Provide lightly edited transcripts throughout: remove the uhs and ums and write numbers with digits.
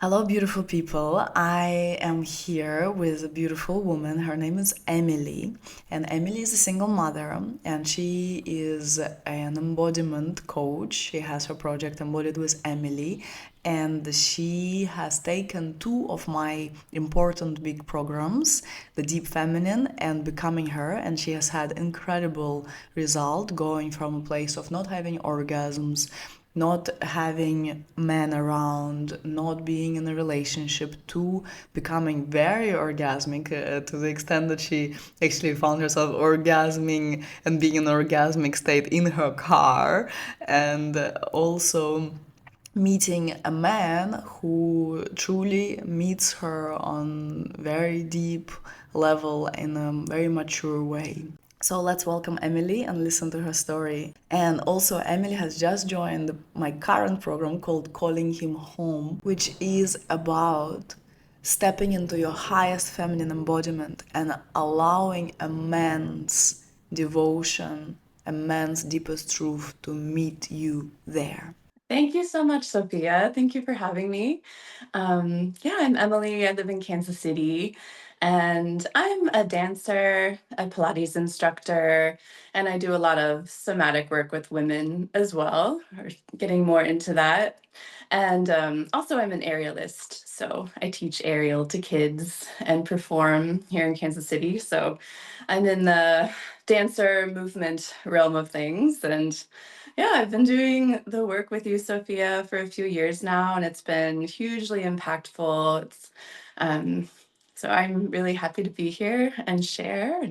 Hello, beautiful people. I am here with a beautiful woman. Her name is Emily, and Emily is a single mother, and she is an embodiment coach. She has her project Embodied with Emily, and she has taken two of my important big programs, the Deep Feminine and Becoming Her, and she has had incredible result going from a place of not having orgasms, not having men around, not being in a relationship, to becoming very orgasmic to the extent that she actually found herself orgasming and being in an orgasmic state in her car, and also meeting a man who truly meets her on very deep level in a very mature way. So let's welcome Emily and listen to her story. And also, Emily has just joined my current program called Calling Him Home, which is about stepping into your highest feminine embodiment and allowing a man's devotion, a man's deepest truth to meet you there. Thank you so much, Sophia. Thank you for having me. Yeah, I'm Emily. I live in Kansas City, and I'm a dancer, a Pilates instructor, and I do a lot of somatic work with women as well, or getting more into that. And also, I'm an aerialist, so I teach aerial to kids and perform here in Kansas City. So I'm in the dancer movement realm of things, and yeah, I've been doing the work with you, Sophia, for a few years now, and it's been hugely impactful. Um, so I'm really happy to be here and share.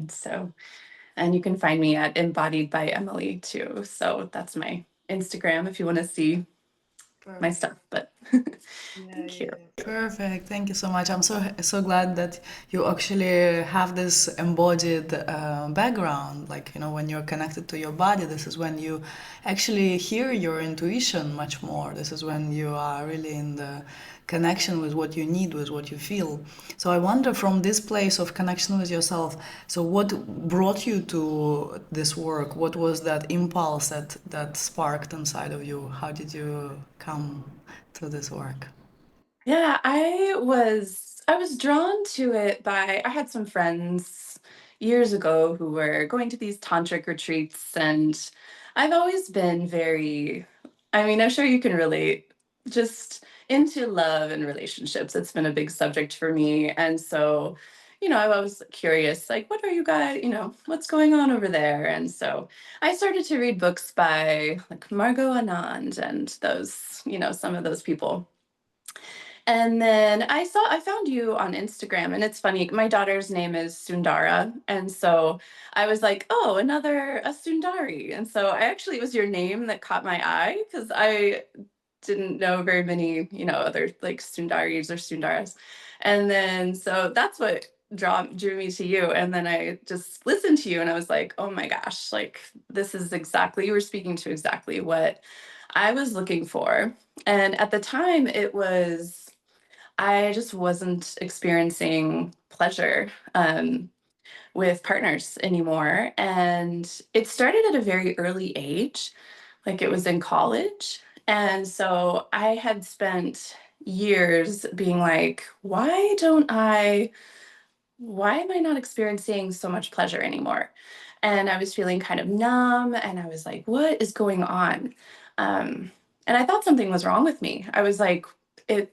And you can find me at Embodied by Emily too. So that's my Instagram if you want to see my Perfect. stuff. But Yeah, thank yeah, you. yeah. Perfect. Thank you so much. I'm so glad that you actually have this embodied background. Like, when you're connected to your body, this is when you actually hear your intuition much more. This is when you are really in the connection with what you need, with what you feel. So I wonder, from this place of connection with yourself, so what brought you to this work? What was that impulse that sparked inside of you? How did you come to this work? Yeah, I was drawn to it by I had some friends years ago who were going to these tantric retreats, and I've always been very, I mean, I'm sure you can relate, just into love and relationships. It's been a big subject for me. And so, I was curious, like, what are you guys, what's going on over there? And so I started to read books by like Margot Anand and some of those people. And then I found you on Instagram, and it's funny, my daughter's name is Sundara, and so I was like, "Oh, another a Sundari." And so it was your name that caught my eye because I didn't know very many, other like Sundaris or Sundaras. And then so that's what drew me to you. And then I just listened to you and I was like, "Oh my gosh, like this is exactly you were speaking to exactly what I was looking for." And at the time I just wasn't experiencing pleasure with partners anymore. And it started at a very early age, like it was in college. And so I had spent years being like, why am I not experiencing so much pleasure anymore? And I was feeling kind of numb and I was like, what is going on? And I thought something was wrong with me. I was like, it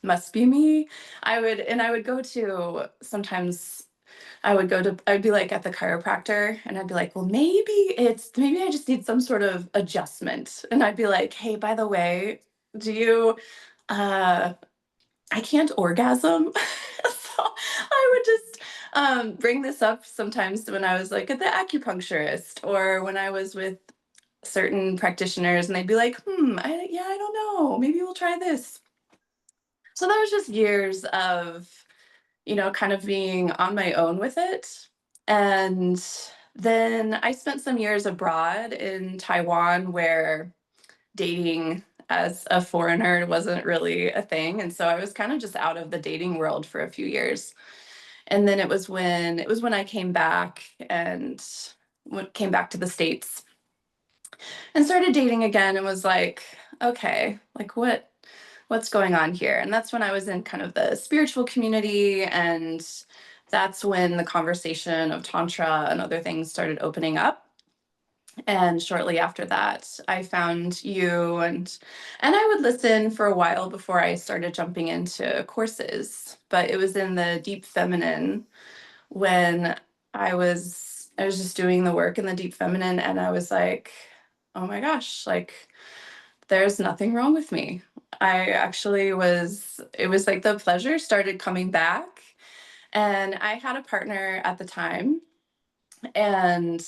must be me. I would go to sometimes I would be like at the chiropractor and I'd be like, well, maybe I just need some sort of adjustment. And I'd be like, hey, by the way, do you, uh, I can't orgasm. So I would just bring this up sometimes when I was like at the acupuncturist or when I was with certain practitioners and they'd be like, I don't know. Maybe we'll try this. So that was just years of, kind of being on my own with it. And then I spent some years abroad in Taiwan where dating as a foreigner wasn't really a thing. And so I was kind of just out of the dating world for a few years. And then it was when I came back and came back to the States and started dating again and was like, okay, like what's going on here? And that's when I was in kind of the spiritual community, and that's when the conversation of tantra and other things started opening up. And shortly after that, I found you, and I would listen for a while before I started jumping into courses. But it was in the deep feminine when I was just doing the work in the deep feminine, and I was like, oh my gosh, like there's nothing wrong with me. I actually was It was like the pleasure started coming back, and I had a partner at the time, and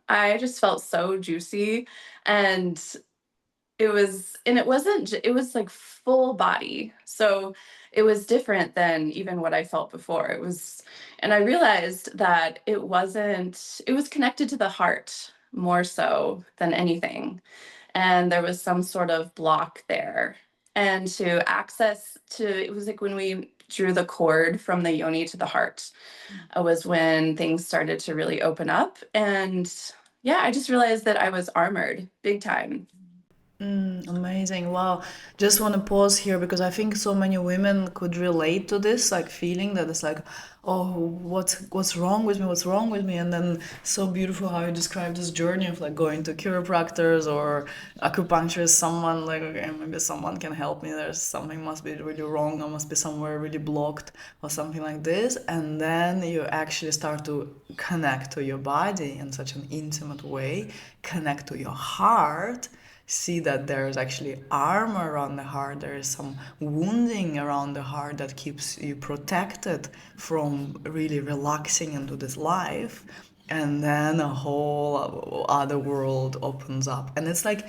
I just felt so juicy, and it wasn't it was like full body. So it was different than even what I felt before. And I realized that it was connected to the heart more so than anything. And there was some sort of block there. And it was like when we drew the cord from the yoni to the heart, was when things started to really open up. And yeah, I just realized that I was armored big time. Amazing. Wow. Just want to pause here because I think so many women could relate to this, like feeling that it's like, oh, what's wrong with me? What's wrong with me? And then so beautiful how you describe this journey of like going to chiropractors or acupuncturist, someone like, okay, maybe someone can help me. There's something must be really wrong. I must be somewhere really blocked or something like this. And then you actually start to connect to your body in such an intimate way, connect to your heart, see that there's actually armor around the heart, there is some wounding around the heart that keeps you protected from really relaxing into this life, and then a whole other world opens up. And it's like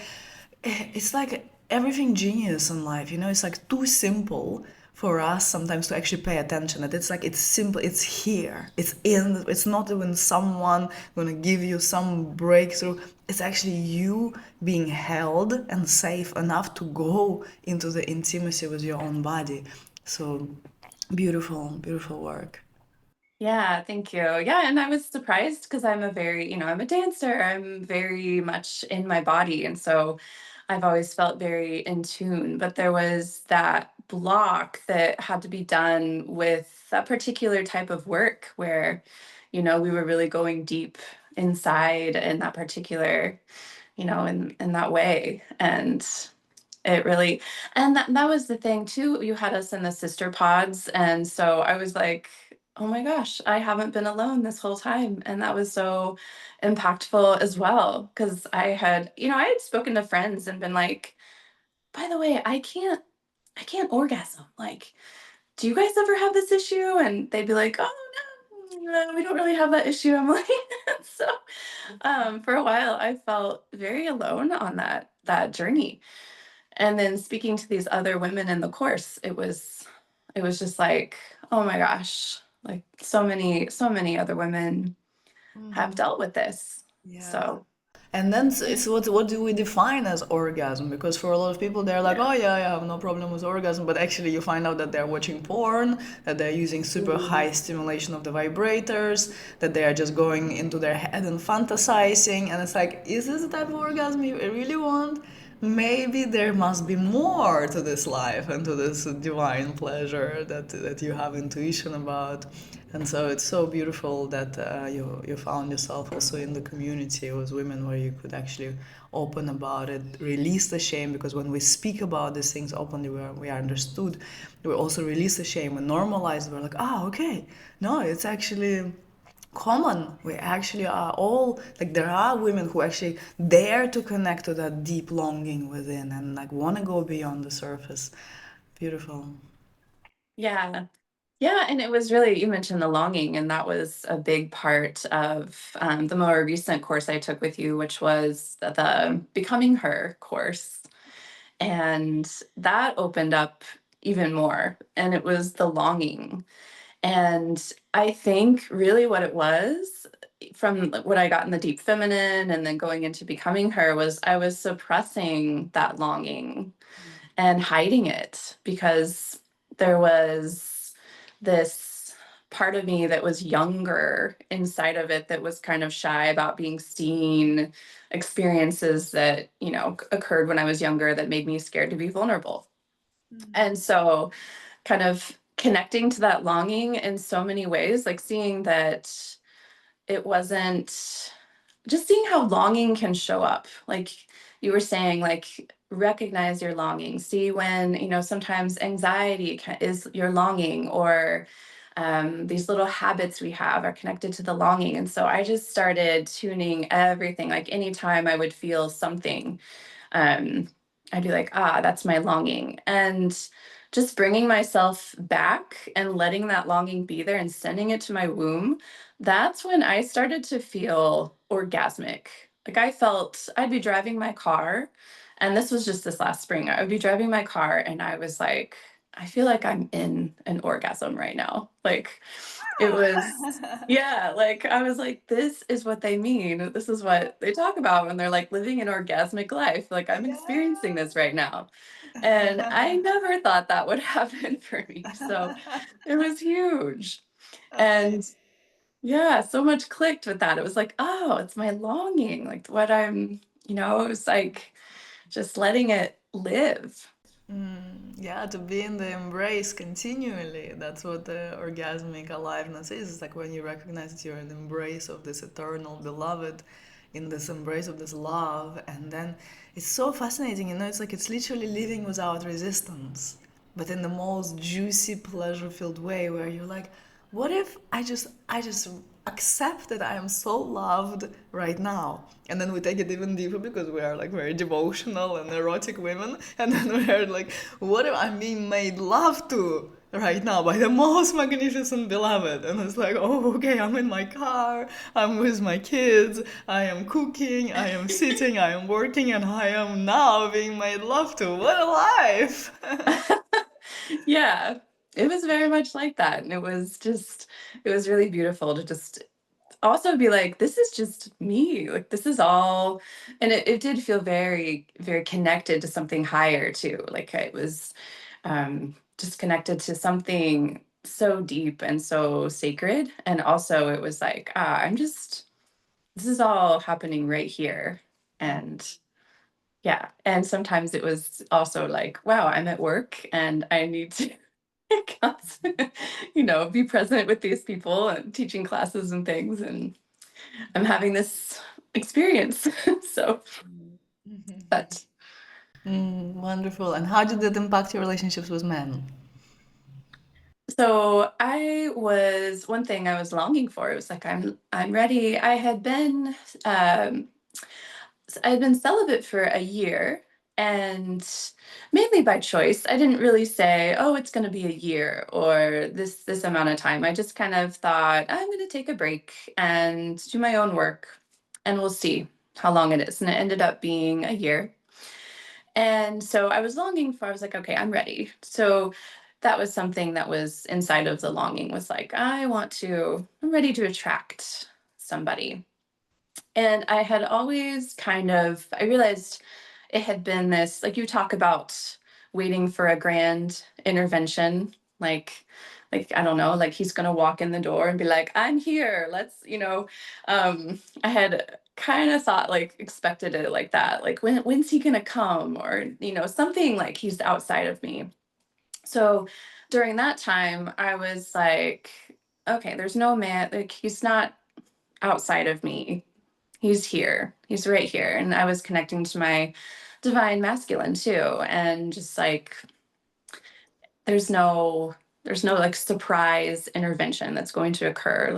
everything genius in life, it's like too simple for us sometimes to actually pay attention. That it's like it's simple, it's here, it's not even someone gonna give you some breakthrough. It's actually you being held and safe enough to go into the intimacy with your own body. So beautiful, beautiful work. Yeah, thank you. Yeah, and I was surprised because I'm a dancer. I'm very much in my body. And so I've always felt very in tune. But there was that block that had to be done with that particular type of work where, we were really going deep inside in that particular, in that way. It really, and that was the thing too. You had us in the sister pods. And so I was like, oh my gosh, I haven't been alone this whole time. And that was so impactful as well. Cause I had spoken to friends and been like, by the way, I can't orgasm. Like, do you guys ever have this issue? And they'd be like, oh no, we don't really have that issue. I'm like, so for a while I felt very alone on that journey. And then speaking to these other women in the course, it was just like, oh my gosh, like so many other women have Hmm. dealt with this. Yeah. So And then yeah, it's what do we define as orgasm? Because for a lot of people, they're like, yeah. oh yeah, I have no problem with orgasm. But actually, you find out that they're watching porn, that they're using super high Mhm. stimulation of the vibrators, that they are just going into their head and fantasizing. And it's like, is this the type of orgasm you really want? Maybe there must be more to this life and to this divine pleasure that you have intuition about. And so it's so beautiful that you found yourself also in the community with women where you could actually open about it, release the shame, because when we speak about these things openly, we are understood. We also release the shame and normalize. We're like, okay, no, it's actually common. We actually are all like, there are women who actually dare to connect to that deep longing within and like want to go beyond the surface. Beautiful. Yeah. Yeah, and it was really, you mentioned the longing, and that was a big part of the more recent course I took with you, which was the Becoming Her course. And that opened up even more. And it was the longing. And I think really what it was, from what I got in the deep feminine and then going into Becoming Her, was I was suppressing that longing and hiding it because there was this part of me that was younger inside of it that was kind of shy about being seen, experiences that occurred when I was younger that made me scared to be vulnerable. And so kind of connecting to that longing in so many ways, like seeing that it wasn't just seeing how longing can show up. Like you were saying, like recognize your longing. See when, sometimes anxiety is your longing, or these little habits we have are connected to the longing. And so I just started tuning everything. Like anytime I would feel something, um, I'd be like, that's my longing. And just bringing myself back and letting that longing be there and sending it to my womb, that's when I started to feel orgasmic. Like I felt I'd be driving my car, and this was just this last spring. I would be driving my car, and I was like, I feel like I'm in an orgasm right now. Like it was, yeah, like I was like, this is what they mean. This is what they talk about when they're like living an orgasmic life. Like I'm experiencing this right now. And I Yeah. never thought that would happen for me. So it was huge. And Amazing. yeah, so much clicked with that. It was like, oh, it's my longing, like what it was like just letting it live. Yeah, to be in the embrace continually. That's what the orgasmic aliveness is. It's like when you recognize that you're in the embrace of this eternal beloved, in this embrace of this love. And then it's so fascinating, it's like it's literally living without resistance, but in the most juicy, pleasure filled way where you're like, what if I just accept that I am so loved right now? And then we take it even deeper because we are like very devotional and erotic women. And then we're like, what if I'm being made love to right now by the most magnificent beloved? And it's like, oh, okay, I'm in my car, I'm with my kids, I am cooking, I am sitting, I am working, and I am now being made love to. What a life! Yeah, it was very much like that. And it was really beautiful to just also be like, this is just me. Like, this is all. And it did feel very, very connected to something higher, too. Like, it was just connected to something so deep and so sacred. And also, it was like, this is all happening right here. And yeah. And sometimes it was also like, wow, I'm at work and I need to be present with these people and teaching classes and things. And I'm having this experience. So, but Wonderful. And how did that impact your relationships with men? so one thing I was longing for. It was like, I'm ready. Um, I had been celibate for a year, and mainly by choice. I didn't really say, "Oh, it's going to be a year or this amount of time." I just kind of thought, "I'm going to take a break and do my own work, and we'll see how long it is." And it ended up being a year. And so I was like, "Okay, I'm ready." So that was something that was inside of the longing, was like, I'm ready to attract somebody. And I realized it had been this, like you talk about waiting for a grand intervention, I don't know, like he's gonna walk in the door and be like, I'm here, I had kind of thought, like expected it like that, like when's he gonna come, or something like he's outside of me. So during that time, I was like, okay, there's no man, like he's not outside of me. He's here. He's right here. And I was connecting to my divine masculine too. And just like there's no there's no like surprise intervention that's going to occur.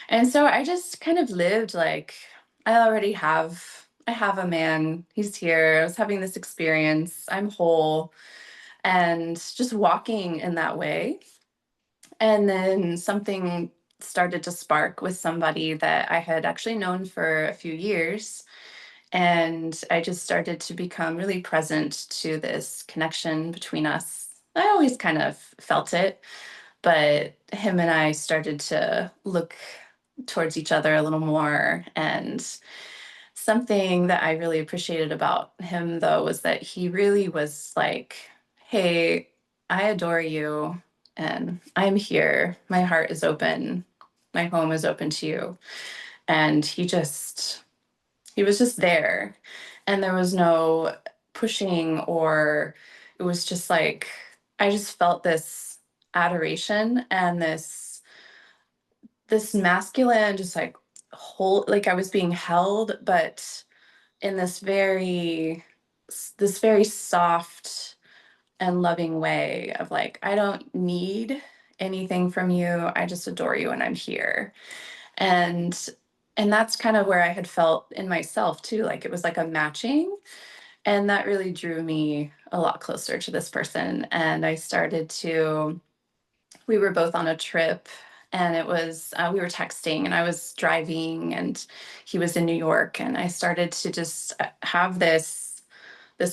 And so I just kind of lived like I have a man. He's here. I was having this experience. I'm whole. And just walking in that way. And then something started to spark with somebody that I had actually known for a few years. And I just started to become really present to this connection between us. I always kind of felt it, but him and I started to look towards each other a little more. And something that I really appreciated about him, though, was that he really was like, hey, I adore you and I'm here. My heart is open. My home is open to you. And he was just there, and there was no pushing or it was just like I just felt this adoration and this masculine just like hold like I was being held, but in this very soft and loving way of like, I don't need anything from you. I just adore you and I'm here. And and that's kind of where I had felt in myself too. Like it was like a matching. And that really drew me a lot closer to this person. And I started to, we were both on a trip and it was, we were texting and I was driving and he was in New York. And I started to just have this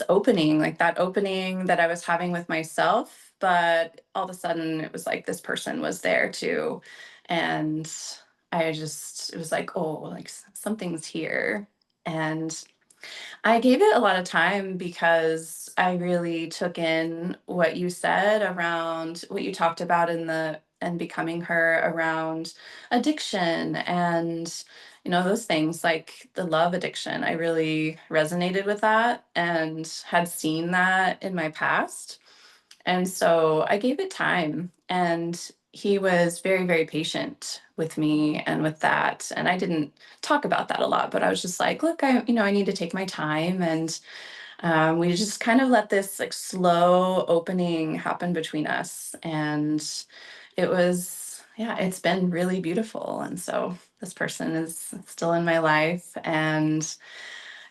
opening, like that opening that I was having with myself. But all of a sudden, it was like this person was there too. And it was like, oh, like something's here. And I gave it a lot of time because I really took in what you said around what you talked about in the and becoming her around addiction and those things like the love addiction. I really resonated with that and had seen that in my past. And so I gave it time and he was very, very patient with me and with that. And I didn't talk about that a lot, but I was just like, look, I need to take my time. And we just kind of let this like slow opening happen between us. And it was, yeah, it's been really beautiful. And so this person is still in my life. And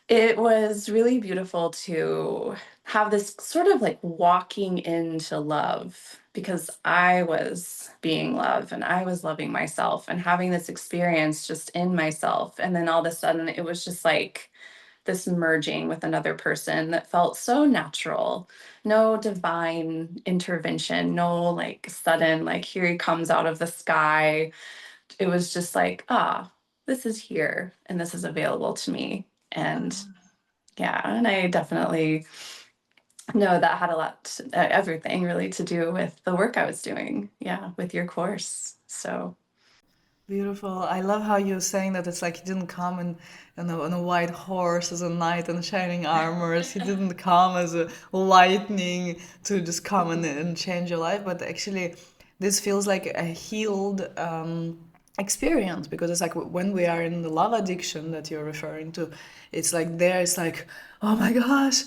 it was really beautiful to have this sort of like walking into love because I was being love and I was loving myself and having this experience just in myself. And then all of a sudden, it was just like this merging with another person that felt so natural. No divine intervention, no like sudden, like here he comes out of the sky. It was just like, this is here and this is available to me. And yeah, and I definitely know that had a lot, everything really to do with the work I was doing. Yeah, with your course. So, Beautiful. I love how you're saying that it's like he didn't come on a white horse as a knight in shining armors. He didn't come as a lightning to just come and change your life. But actually, this feels like a healed experience because it's like when we are in the love addiction that you're referring to, it's like there, it's like, oh my gosh,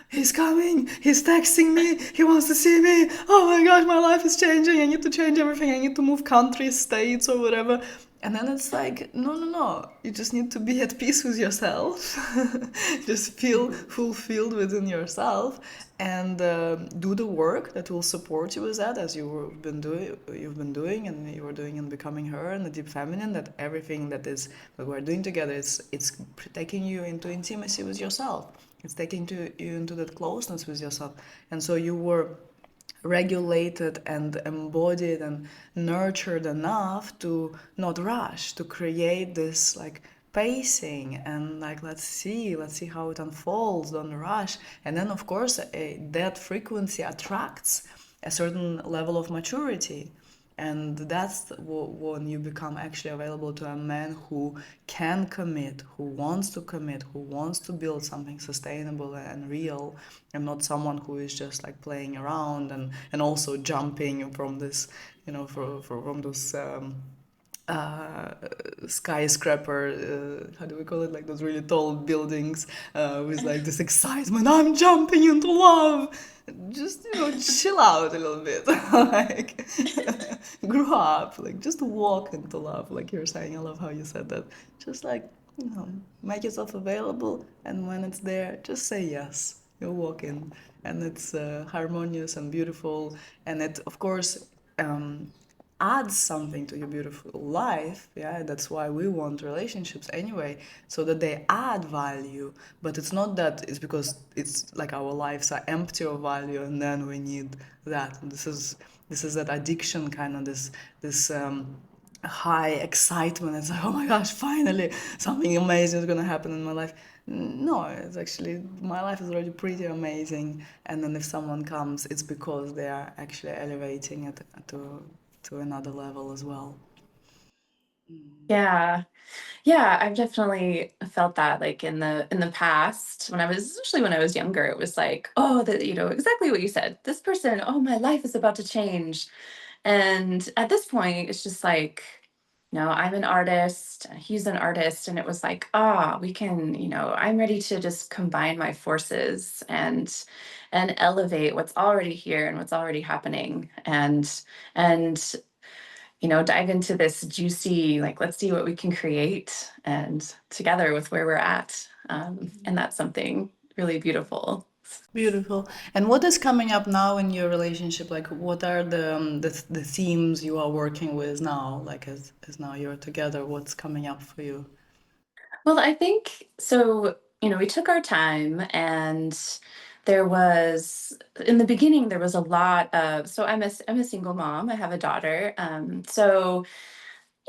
he's coming, he's texting me, he wants to see me. Oh my gosh, my life is changing. I need to change everything. I need to move countries, states, or whatever. And then it's like, no, no, no. You just need to be at peace with yourself. Just feel mhm. fulfilled within yourself and do the work that will support you with that, as you've been doing, and you were doing in becoming her and the deep feminine. That everything that we're doing together is it's taking you into intimacy with yourself. It's taking you into that closeness with yourself. And so you were regulated and embodied and nurtured enough to not rush, to create this like pacing and like let's see how it unfolds, don't rush. And then of course that frequency attracts a certain level of maturity, and that's when you become actually available to a man who can commit, who wants to commit, who wants to build something sustainable and real, and not someone who is just like playing around and also jumping from this, from those uh, skyscraper, how do we call it, like those really tall buildings, with like this excitement, I'm jumping into love. Just chill out a little bit. Like grow up, like just walk into love, like you're saying. I love how you said that. Just like, make yourself available, and when it's there, just say yes. You'll walk in, and it's harmonious and beautiful, and it of course adds something to your beautiful life. Yeah, that's why we want relationships anyway, so that they add value. But it's not that it's because it's like our lives are empty of value and then we need that. This is that addiction, kind of this high excitement. It's like, oh my gosh, finally something amazing is going to happen in my life. No, it's actually, my life is already pretty amazing. And then if someone comes, it's because they are actually elevating it to another level as well. Yeah. Yeah, I've definitely felt that like in the past when I was especially when I was younger, it was like, oh, that exactly what you said. This person, oh, my life is about to change. And at this point, it's just like, no, I'm an artist, he's an artist. And it was like, we can, I'm ready to just combine my forces and elevate what's already here and what's already happening. And dive into this juicy, like, let's see what we can create and together with where we're at. And that's something really beautiful. Beautiful. And what is coming up now in your relationship? Like, what are the themes you are working with now? Like, as now you're together, what's coming up for you? Well, I think so. We took our time, and there was in the beginning there was a lot of. So I'm a single mom. I have a daughter. So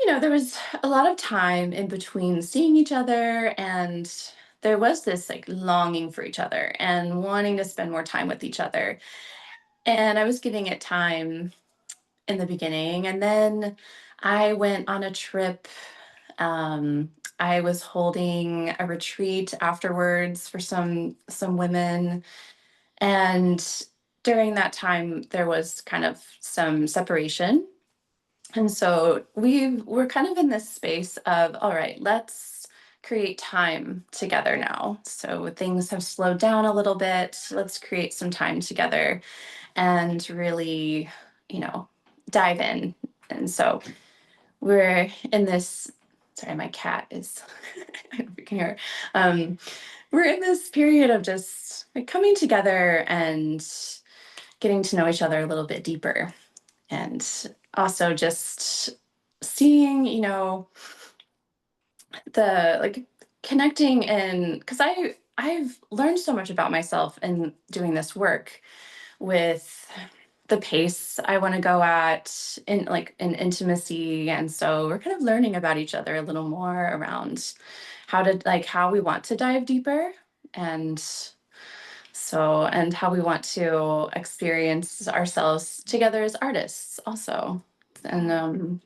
there was a lot of time in between seeing each other, and there was this like longing for each other and wanting to spend more time with each other. And I was giving it time in the beginning, and then I went on a trip. Um, I was holding a retreat afterwards for some women, and during that time there was kind of some separation. And so we were kind of in this space of, all right, let's create time together now. So things have slowed down a little bit. Let's create some time together and really, you know, dive in. And so we're in this. Sorry, my cat is, I don't know if you can hear. Um, we're in this period of just like coming together and getting to know each other a little bit deeper. And also just seeing, the like connecting and because I've learned so much about myself in doing this work with the pace I want to go at in intimacy. And so we're kind of learning about each other a little more around how we want to dive deeper. And and how we want to experience ourselves together as artists also. And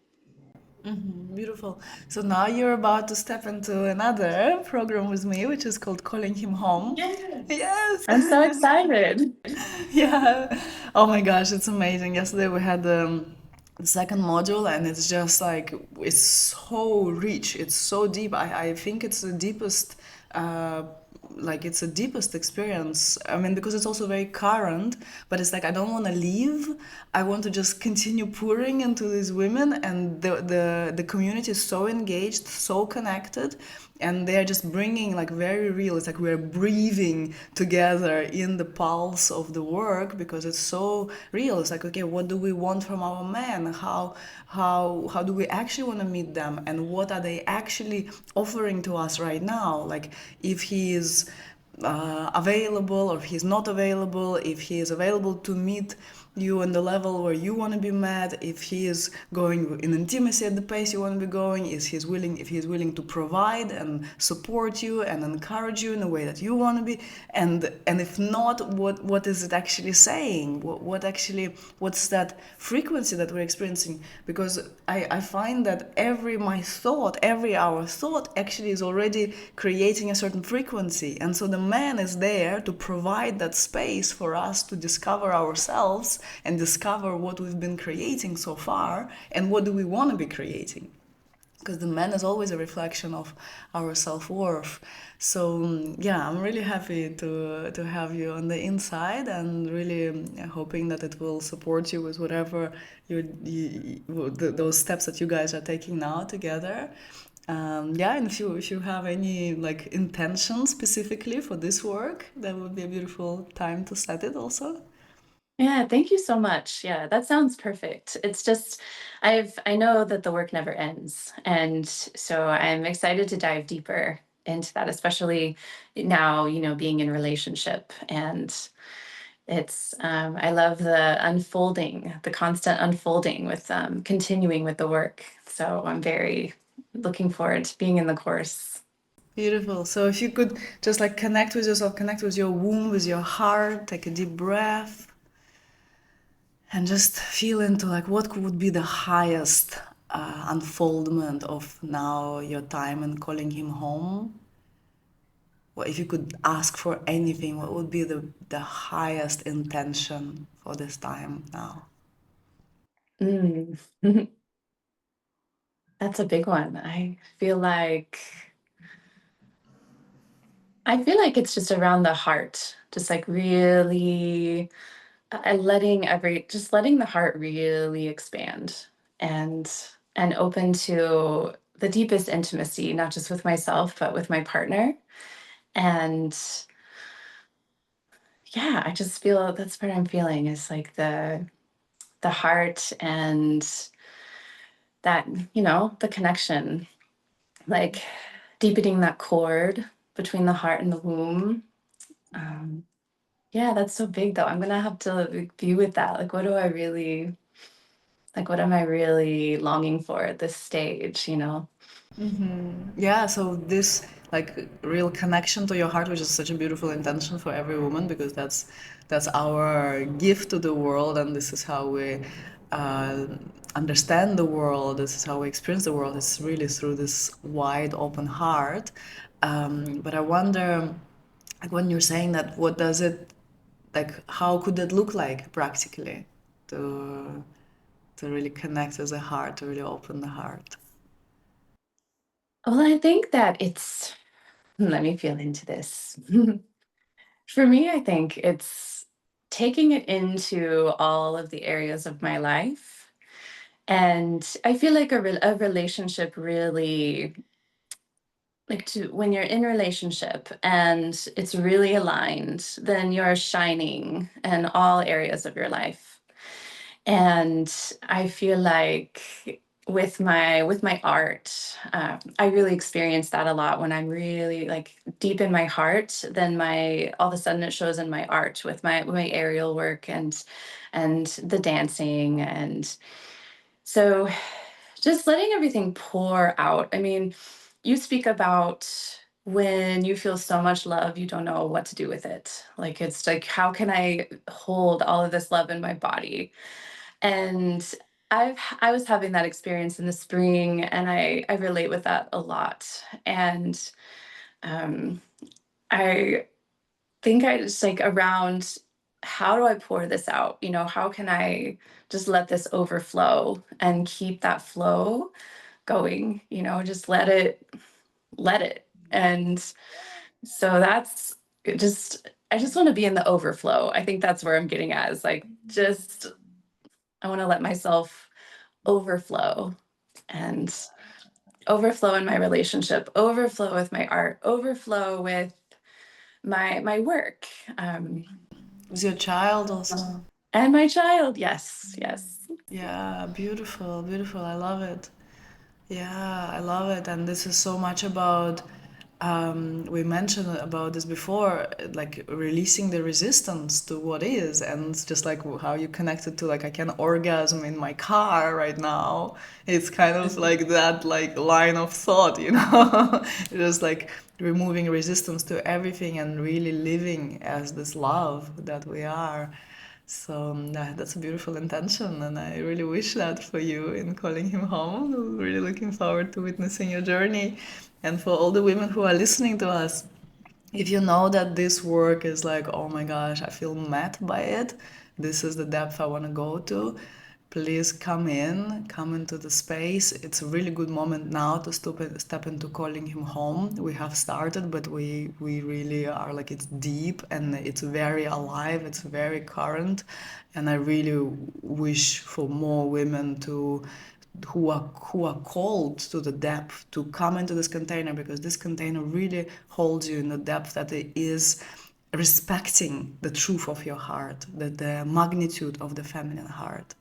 Beautiful. So now you're about to step into another program with me, which is called Calling Him Home. yes, Yes. I'm so excited. Yeah. Oh my gosh, it's amazing. Yesterday we had the second module, and it's just like it's so rich, it's so deep. I think it's the deepest uh it's the deepest experience. I mean, because it's also very current, but it's like I don't want to leave. I want to just continue pouring into these women, and the community is so engaged, so connected, and they are just bringing like very real. It's like we're breathing together in the pulse of the work because it's so real. It's like, okay, what do we want from our men? How do we actually want to meet them, and what are they actually offering to us right now? Like, if he is available or if he's not available, if he is available to meet you on the level where you want to be met, if he is going in intimacy at the pace you want to be going, if he's willing to provide and support you and encourage you in the way that you want to be, and if not, what is it actually saying? What's that frequency that we're experiencing? Because I find that every our thought actually is already creating a certain frequency, and so the man is there to provide that space for us to discover ourselves and discover what we've been creating so far and what do we want to be creating, because the man is always a reflection of our self-worth. So yeah, I'm really happy to have you on the inside, and really hoping that it will support you with whatever those steps that you guys are taking now together. Yeah, and if you have any like intention specifically for this work, that would be a beautiful time to set it also. Yeah, thank you so much. Yeah, that sounds perfect. It's just I know that the work never ends. And so I'm excited to dive deeper into that, especially now, being in relationship. And it's I love the constant unfolding with continuing with the work. So I'm very looking forward to being in the course. Beautiful. So if you could just like connect with yourself, connect with your womb, with your heart, take a deep breath, and just feel into like what would be the highest unfoldment of now your time and calling him home? What if you could ask for anything? What would be the highest intention for this time now? Mm. That's a big one. I feel like it's just around the heart, just like really letting the heart really expand and open to the deepest intimacy, not just with myself, but with my partner. And yeah, I just feel that's what I'm feeling is like the heart and that, the connection, like deepening that cord between the heart and the womb. Um, yeah, that's so big though. I'm gonna have to be with that. What am I really longing for at this stage? Yeah, so this like real connection to your heart, which is such a beautiful intention for every woman, because that's our gift to the world, and this is how we uh, understand the world. This is how we experience the world. It's really through this wide open heart. But I wonder, like when you're saying that, what does it like? How could it look like practically to really connect with the heart, to really open the heart? Well, I think that let me feel into this. For me, I think it's taking it into all of the areas of my life. And I feel like a relationship really, like to when you're in a relationship and it's really aligned, then you're shining in all areas of your life. And I feel like with my art, I really experience that a lot when I'm really like deep in my heart. Then my all of a sudden it shows in my art with my aerial work and the dancing, and so just letting everything pour out. I mean, you speak about when you feel so much love, you don't know what to do with it. Like it's like, how can I hold all of this love in my body? And I was having that experience in the spring, and I relate with that a lot. And um, I think I just like around how do I pour this out? How can I just let this overflow and keep that flow going? Just let it. And so that's just I just want to be in the overflow. I think that's where I'm getting at is like just I want to let myself overflow and overflow in my relationship, overflow with my art, overflow with my work, um, With your child also. and my child. Yes, yes. Yeah, beautiful, beautiful. I love it. Yeah, I love it. And this is so much about, we mentioned about this before, like releasing the resistance to what is. And it's just like how you connected to, like, I can orgasm in my car right now. It's kind of like that, like, line of thought, you know? Just like removing resistance to everything and really living as this love that we are. So that's a beautiful intention, and I really wish that for you in calling him home. Really looking forward to witnessing your journey. And for all the women who are listening to us, if you know that this work is like, oh my gosh, I feel met by it, this is the depth I want to go to, please come into the space. It's a really good moment now to step into calling him home. We have started, but we really are like, it's deep and it's very alive, it's very current. And I really wish for more women to who are called to the depth to come into this container, because this container really holds you in the depth that it is, respecting the truth of your heart, the magnitude of the feminine heart.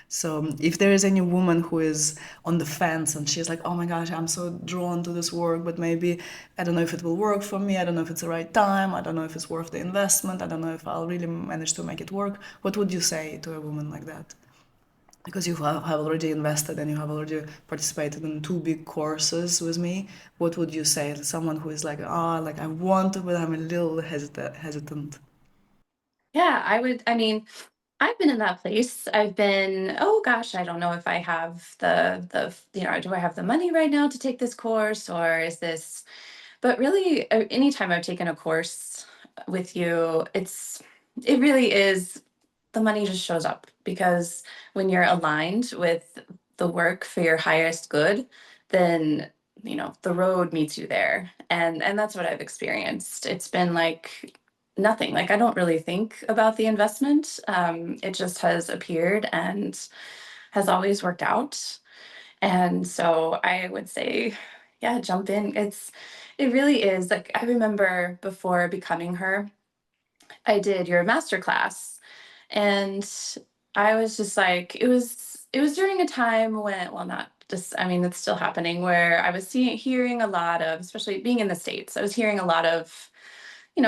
So if there is any woman who is on the fence and she's like, oh my gosh, I'm so drawn to this work, but maybe I don't know if it will work for me, I don't know if it's the right time, I don't know if it's worth the investment, I don't know if I'll really manage to make it work, what would you say to a woman like that? Because you have already invested and you have already participated in two big courses with me, what would you say to someone who is like, like I want to, but I'm a little hesitant? Yeah, I would. I mean, I've been in that place. I've been, oh gosh, I don't know if I have do I have the money right now to take this course, or is this, but really, anytime I've taken a course with you, it really is, the money just shows up, because when you're aligned with the work for your highest good, then the road meets you there, and that's what I've experienced. It's been like nothing. Like, I don't really think about the investment. It just has appeared and has always worked out. And so I would say, yeah, jump in. It really is. Like, I remember before becoming her, I did your master class, and I was just like, it was during a time when, well, not just, I mean, it's still happening, where I was hearing a lot of, especially being in the States, I was hearing a lot of,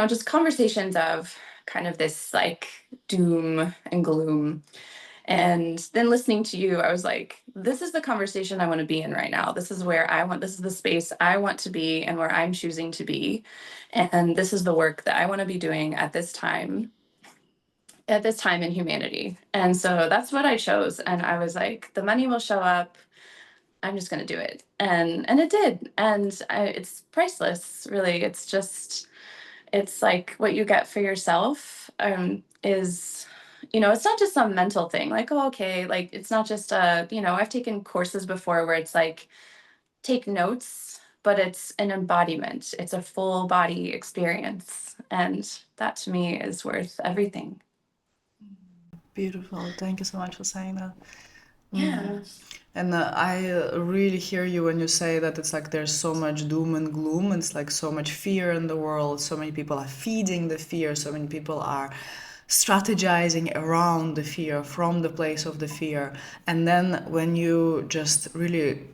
just conversations of kind of this like doom and gloom. And then listening to you, I was like, this is the conversation I want to be in right now. This is the space I want to be and where I'm choosing to be. And this is the work that I want to be doing at this time in humanity. And so that's what I chose. And I was like, the money will show up. I'm just going to do it. And it did. And it's priceless, really. It's like what you get for yourself, is, it's not just some mental thing, like, oh, okay, like, it's not just I've taken courses before where it's like, take notes, but it's an embodiment, it's a full body experience, and that to me is worth everything. Beautiful. Thank you so much for saying that. Yeah. And I really hear you when you say that it's like there's so much doom and gloom. It's like so much fear in the world. So many people are feeding the fear. So many people are strategizing around the fear from the place of the fear. And then when you just really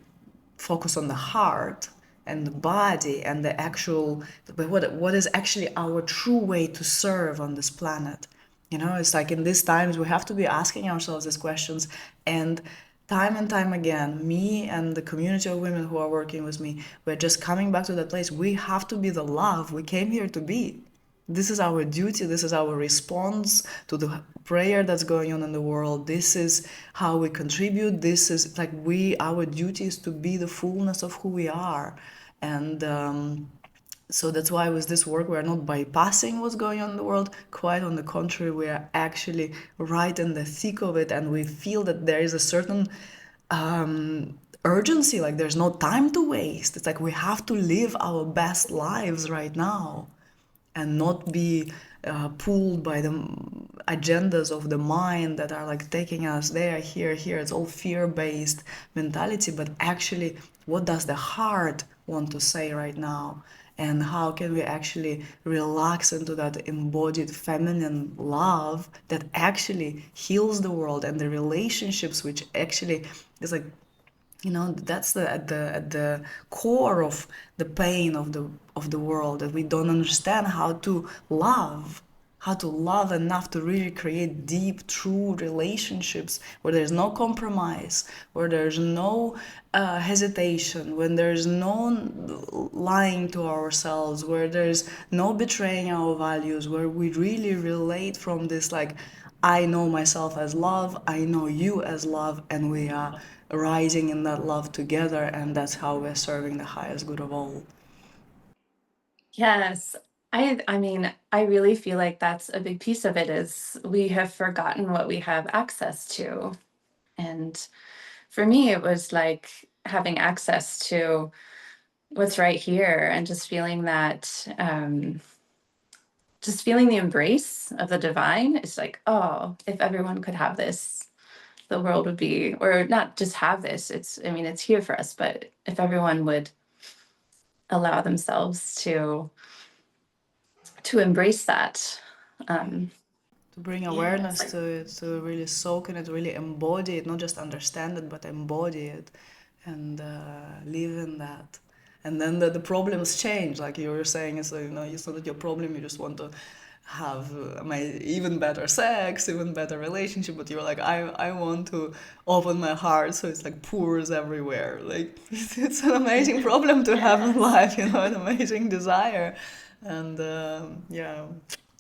focus on the heart and the body and the actual, what is actually our true way to serve on this planet. It's like in these times we have to be asking ourselves these questions. And time again, me and the community of women who are working with me, we're just coming back to that place. We have to be the love we came here to be. This is our duty. This is our response to the prayer that's going on in the world. This is how we contribute. This is like our duty is to be the fullness of who we are. And so that's why with this work, we're not bypassing what's going on in the world. Quite on the contrary, we are actually right in the thick of it. And we feel that there is a certain urgency, like there's no time to waste. It's like we have to live our best lives right now and not be pulled by the agendas of the mind that are like taking us there, here, here. It's all fear-based mentality, but actually, what does the heart want to say right now? And how can we actually relax into that embodied feminine love that actually heals the world and the relationships, which actually is like, that's at the core of the pain of the world, that we don't understand how to love enough to really create deep, true relationships where there's no compromise, where there's no hesitation, when there's no lying to ourselves, where there's no betraying our values, where we really relate from this like, I know myself as love, I know you as love, and we are rising in that love together, and that's how we're serving the highest good of all. Yes. I mean, I really feel like that's a big piece of it, is we have forgotten what we have access to. And for me, it was like having access to what's right here, and just feeling the embrace of the divine. It's like, oh, if everyone could have this, the world would be, or not just have this. I mean, it's here for us, but if everyone would allow themselves to embrace that. Um, To bring yeah, it's awareness like, to it, to really soak in it, really embody it, not just understand it, but embody it and live in that. And then the problems change, like you were saying. So, it's not your problem, you just want to have even better sex, even better relationship, but you're like, I want to open my heart, so it's like pores everywhere. Like, it's an amazing problem to have in yes. life, an amazing desire. And yeah.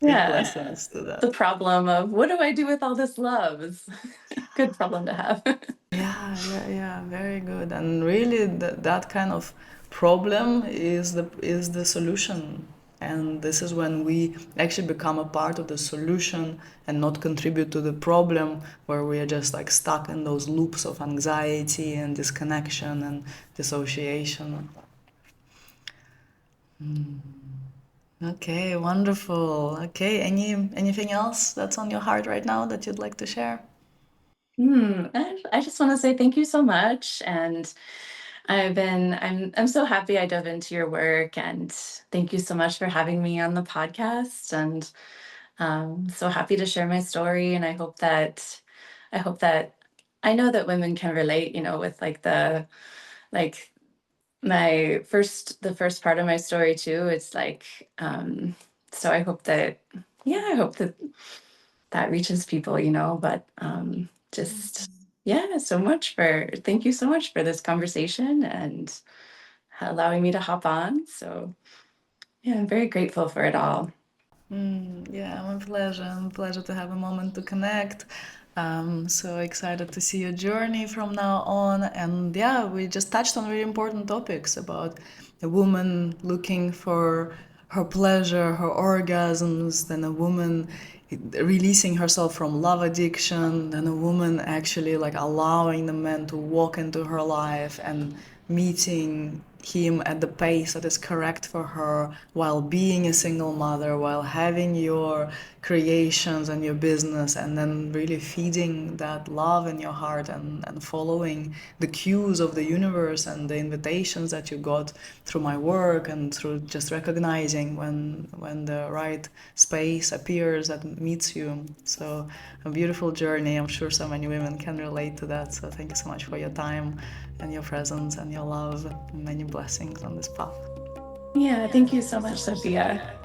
Big Yeah. blessings to The that. problem of what do I do with all this love is a good problem to have. Yeah, yeah, yeah, very good. And really, that kind of problem is the solution. And this is when we actually become a part of the solution and not contribute to the problem, where we are just like stuck in those loops of anxiety and disconnection and dissociation. Okay, wonderful. Okay, anything else that's on your heart right now that you'd like to share? I just want to say thank you so much, and I'm so happy I dove into your work, and thank you so much for having me on the podcast, and so happy to share my story, and I hope that I know that women can relate, with like the first part of my story too. It's like, so I hope that, yeah, I hope that that reaches people, but just, yeah, thank you so much for this conversation and allowing me to hop on. So, yeah, I'm very grateful for it all. Yeah, my pleasure. My pleasure to have a moment to connect. So excited to see your journey from now on. And yeah, we just touched on really important topics about a woman looking for her pleasure, her orgasms, then a woman releasing herself from love addiction, then a woman actually like allowing the man to walk into her life and meeting him at the pace that is correct for her while being a single mother, while having your creations and your business, and then really feeding that love in your heart and following the cues of the universe and the invitations that you got through my work and through just recognizing when the right space appears that meets you. So a beautiful journey. I'm sure so many women can relate to that. So thank you so much for your time and your presence and your love. Many blessings on this path. Yeah, thank you so much, Sophia.